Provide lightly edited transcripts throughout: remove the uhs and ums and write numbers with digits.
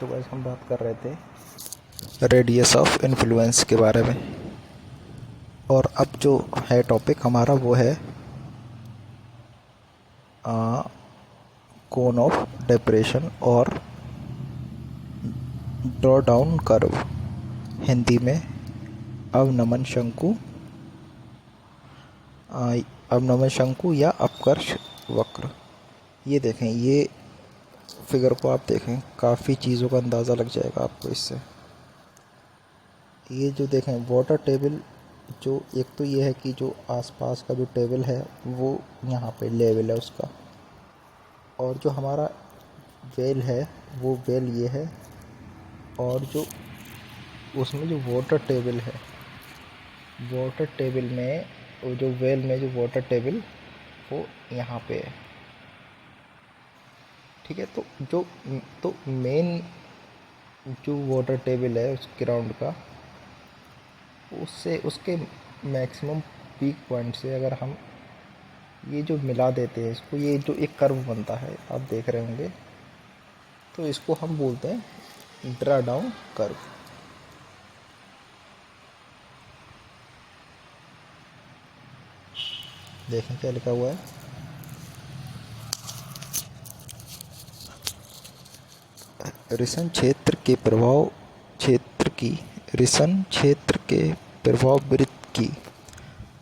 तो आज हम बात कर रहे थे रेडियस ऑफ इन्फ्लुएंस के बारे में। और अब जो है टॉपिक हमारा वो है कोन ऑफ डिप्रेशन और ड्रॉ डाउन कर्व, हिंदी में अवनमन शंकु, अवनमन शंकु या अपकर्ष वक्र। ये देखें, ये फिगर को आप देखें, काफ़ी चीज़ों का अंदाज़ा लग जाएगा आपको इससे। ये जो देखें वाटर टेबल, जो एक तो ये है कि जो आसपास का जो टेबल है वो यहाँ पे लेवल है उसका, और जो हमारा वेल है वो वेल ये है, और जो उसमें जो वाटर टेबल है, वाटर टेबल में वो जो वेल में जो वाटर टेबल वो यहाँ पे है। ठीक है, तो मेन जो वाटर टेबल है उस ग्राउंड का, उससे उसके मैक्सिमम पीक पॉइंट से अगर हम ये जो मिला देते हैं इसको, ये जो एक कर्व बनता है आप देख रहे होंगे, तो इसको हम बोलते हैं ड्रा डाउन कर्व। देखें क्या लिखा हुआ है, रिसन क्षेत्र के प्रभाव क्षेत्र की रिसन क्षेत्र के प्रभाव वृत्त की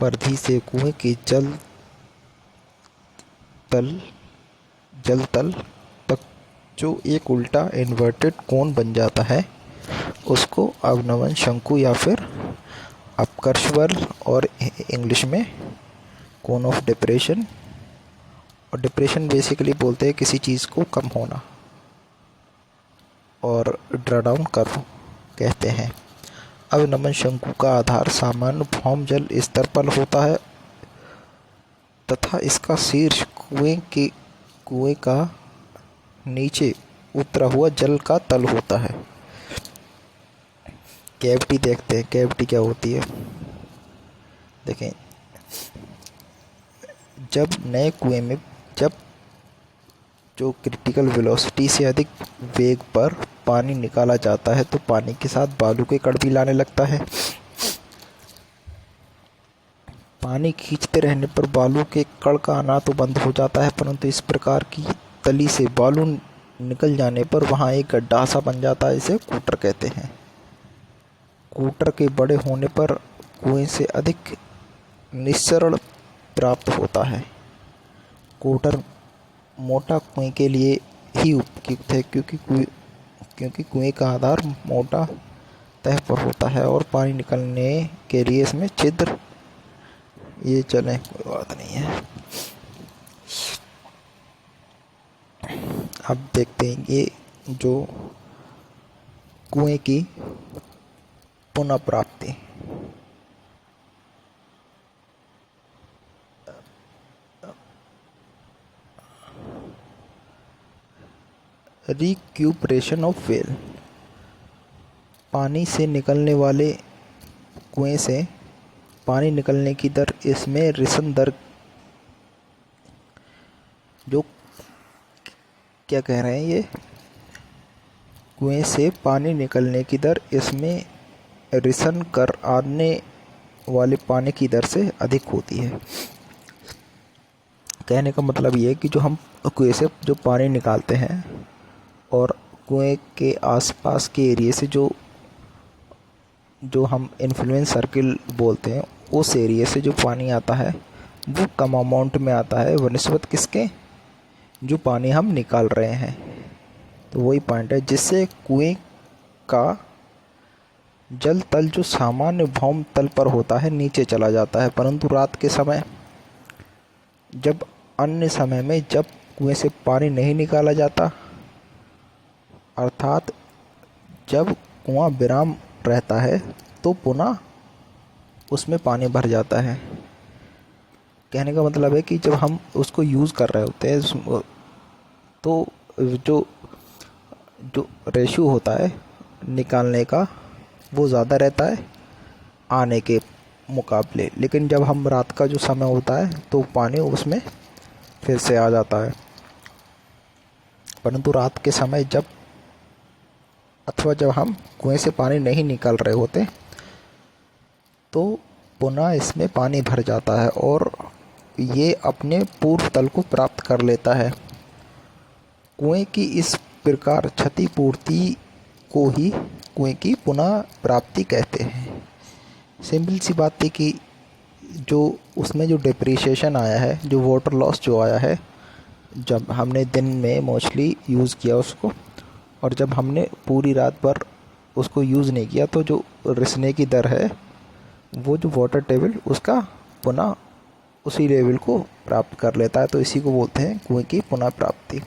परिधि से कुएं के जल तल तक जो एक उल्टा इन्वर्टेड कोन बन जाता है उसको अवनमन शंकु या फिर अपकर्ष वक्र, और इंग्लिश में कोन ऑफ डिप्रेशन। और डिप्रेशन बेसिकली बोलते हैं किसी चीज़ को कम होना, और ड्रा डाउन कर्व कहते हैं। अवनमन शंकु का आधार सामान्य भौम जल स्तर पर होता है तथा इसका शीर्ष कुएं का नीचे उतरा हुआ जल का तल होता है। कैविटी देखते हैं, कैविटी क्या होती है। देखें, जब नए कुएं में जब जो क्रिटिकल वेलोसिटी से अधिक वेग पर पानी निकाला जाता है तो पानी के साथ बालू के कण भी लाने लगता है। पानी खींचते रहने पर बालू के कण का आना तो बंद हो जाता है, परंतु इस प्रकार की तली से बालू निकल जाने पर वहाँ एक गड्ढा सा बन जाता है, इसे कूटर कहते हैं। कूटर के बड़े होने पर कुएं से अधिक निस्सरण प्राप्त होता है। कूटर मोटा कुएं के लिए ही उपयुक्त है क्योंकि कुएं का आधार मोटा तह पर होता है और पानी निकलने के लिए इसमें छिद्र, ये चलें कोई बात नहीं है। अब देखते हैं ये जो कुएं की पुनः प्राप्ति। रिक्यूपरेशन ऑफ वेल, पानी से निकलने वाले कुएं से पानी निकलने की दर, इसमें रिसन दर, जो क्या कह रहे हैं, ये कुएं से पानी निकलने की दर इसमें रिसन कर आने वाले पानी की दर से अधिक होती है। कहने का मतलब ये है कि जो हम कुएं से जो पानी निकालते हैं और कुएं के आसपास के एरिया से जो हम इन्फ्लुएंस सर्किल बोलते हैं, उस एरिया से जो पानी आता है वो कम अमाउंट में आता है बनिस्बत किसके, जो पानी हम निकाल रहे हैं। तो वही पॉइंट है जिससे कुएं का जल तल जो सामान्य भौम तल पर होता है नीचे चला जाता है, परंतु रात के समय जब अन्य समय में जब कुएं से पानी नहीं निकाला जाता, अर्थात जब कुआं विराम रहता है, तो पुनः उसमें पानी भर जाता है। कहने का मतलब है कि जब हम उसको यूज़ कर रहे होते हैं तो जो जो रेशियो होता है निकालने का वो ज़्यादा रहता है आने के मुकाबले, लेकिन जब हम रात का जो समय होता है तो पानी उसमें फिर से आ जाता है। परंतु रात के समय जब अथवा जब हम कुएं से पानी नहीं निकाल रहे होते तो पुनः इसमें पानी भर जाता है और ये अपने पूर्व तल को प्राप्त कर लेता है। कुएं की इस प्रकार क्षतिपूर्ति को ही कुएं की पुनः प्राप्ति कहते हैं। सिंपल सी बात थी कि जो उसमें जो डिप्रिसिएशन आया है, जो वाटर लॉस जो आया है, जब हमने दिन में मोस्टली यूज़ किया उसको और जब हमने पूरी रात भर उसको यूज़ नहीं किया, तो जो रिसने की दर है वो जो वाटर टेबल उसका पुनः उसी लेवल को प्राप्त कर लेता है। तो इसी को बोलते हैं कुएं की पुनः प्राप्ति।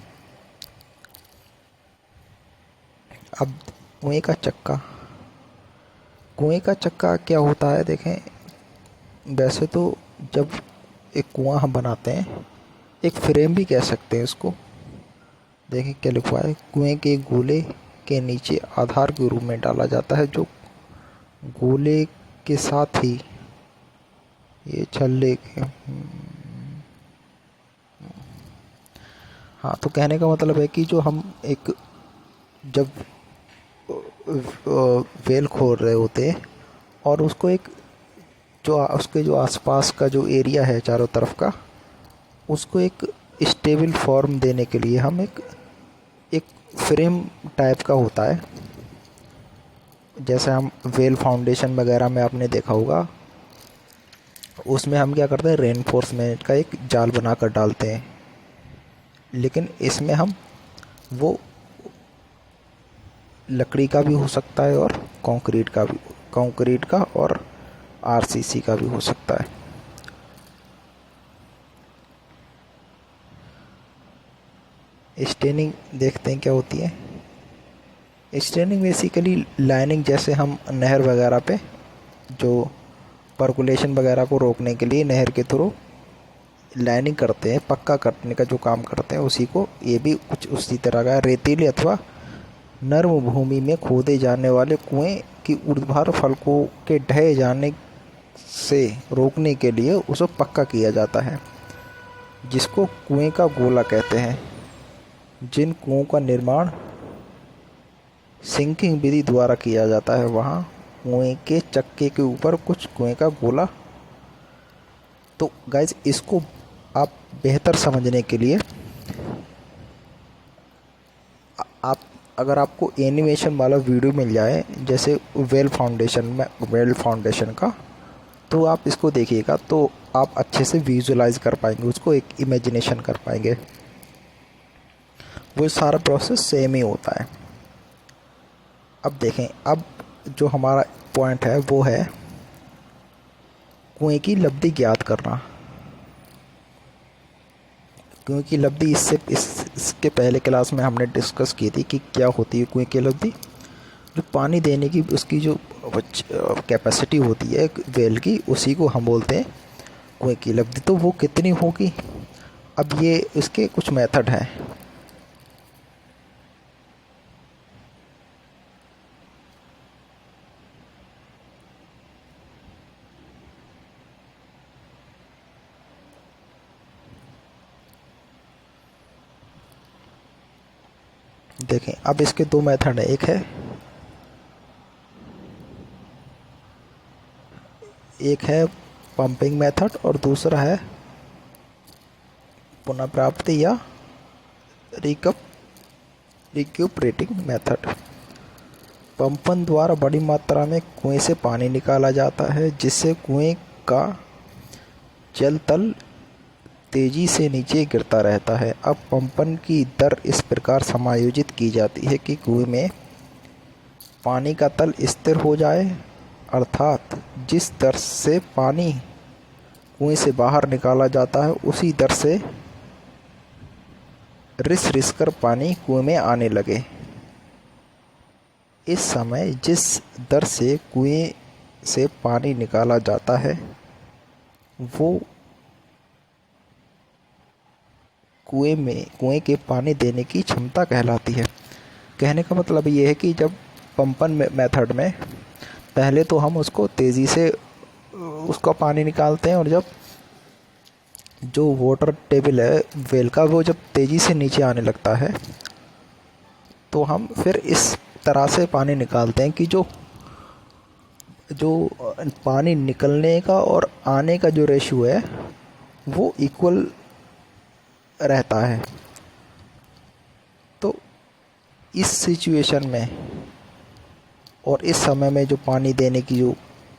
अब कुएं का चक्का, कुएं का चक्का क्या होता है देखें। वैसे तो जब एक कुआं हम बनाते हैं, एक फ्रेम भी कह सकते हैं इसको। देखें क्या लिखा है, कुएं के गोले के नीचे आधार के रूप में डाला जाता है, जो गोले के साथ ही ये छल्ले के हाँ, तो कहने का मतलब है कि जो हम एक जब वेल खोल रहे होते हैं और उसको एक जो उसके जो आसपास का जो एरिया है चारों तरफ का, उसको एक स्टेबल फॉर्म देने के लिए हम एक फ्रेम टाइप का होता है। जैसे हम वेल फाउंडेशन वगैरह में आपने देखा होगा, उसमें हम क्या करते हैं, रेनफोर्समेंट का एक जाल बनाकर डालते हैं। लेकिन इसमें हम वो लकड़ी का भी हो सकता है और कंक्रीट का और आरसीसी का भी हो सकता है। स्टेनिंग देखते हैं क्या होती है। स्टेनिंग बेसिकली लाइनिंग, जैसे हम नहर वगैरह पे जो पर्कुलेशन वगैरह को रोकने के लिए नहर के थ्रू लाइनिंग करते हैं, पक्का करने का जो काम करते हैं, उसी को ये भी कुछ उसी तरह का रेतीली अथवा नर्म भूमि में खोदे जाने वाले कुएं की ऊर्ध्वाधर फलकों के ढह जाने से रोकने के लिए उसे पक्का किया जाता है, जिसको कुएं का गोला कहते हैं। जिन कुओं का निर्माण सिंकिंग विधि द्वारा किया जाता है, वहाँ कुएं के चक्के के ऊपर कुछ कुएं का गोला। तो गाइज, इसको आप बेहतर समझने के लिए आप अगर आपको एनिमेशन वाला वीडियो मिल जाए, जैसे वेल फाउंडेशन का, तो आप इसको देखिएगा तो आप अच्छे से विजुलाइज कर पाएंगे, उसको एक इमेजिनेशन कर पाएंगे। वो सारा प्रोसेस सेम ही होता है। अब देखें, अब जो हमारा पॉइंट है वो है कुएं की लब्धि ज्ञात करना। कुएं की लब्धि इसके पहले क्लास में हमने डिस्कस की थी कि क्या होती है कुएं की लब्धि। जो पानी देने की उसकी जो कैपेसिटी होती है वेल की, उसी को हम बोलते हैं कुएं की लब्धि। तो वो कितनी होगी, अब ये इसके कुछ मेथड हैं। देखें, अब इसके दो मेथड हैं। एक है पंपिंग मेथड और दूसरा है पुनर्प्राप्ति या रिक्यूपरेटिंग मेथड। पंपन द्वारा बड़ी मात्रा में कुएं से पानी निकाला जाता है, जिससे कुएं का जल तल तेजी से नीचे गिरता रहता है। अब पंपन की दर इस प्रकार समायोजित की जाती है कि कुएं में पानी का तल स्थिर हो जाए, अर्थात जिस दर से पानी कुएं से बाहर निकाला जाता है, उसी दर से रिस कर पानी कुएं में आने लगे। इस समय जिस दर से कुएं से पानी निकाला जाता है, वो कुएं के पानी देने की क्षमता कहलाती है। कहने का मतलब ये है कि जब पंपन मेथड में पहले तो हम उसको तेज़ी से उसका पानी निकालते हैं, और जब जो वाटर टेबल है वेल का, वो जब तेज़ी से नीचे आने लगता है, तो हम फिर इस तरह से पानी निकालते हैं कि जो जो पानी निकलने का और आने का जो रेशियो है वो इक्वल रहता है। तो इस सिचुएशन में और इस समय में जो पानी देने की जो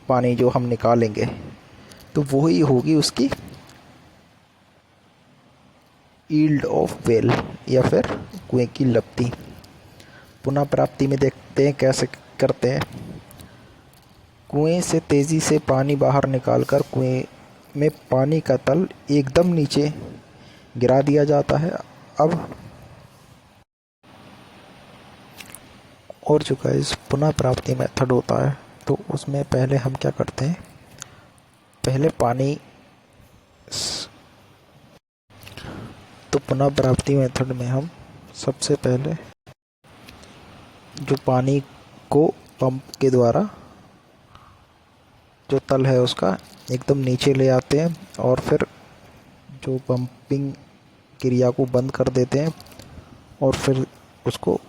पानी जो हम निकालेंगे तो वही होगी उसकी यील्ड ऑफ वेल या फिर कुएं की लपटी। पुनः प्राप्ति में देखते हैं कैसे करते हैं। कुएं से तेज़ी से पानी बाहर निकालकर कुएं में पानी का तल एकदम नीचे गिरा दिया जाता है। अब और जो गाइस पुनः प्राप्ति मेथड होता है तो उसमें पहले हम क्या करते हैं, पहले पानी तो पुनः प्राप्ति मेथड में हम सबसे पहले जो पानी को पंप के द्वारा जो तल है उसका एकदम नीचे ले आते हैं और फिर जो पंपिंग क्रिया को बंद कर देते हैं और फिर उसको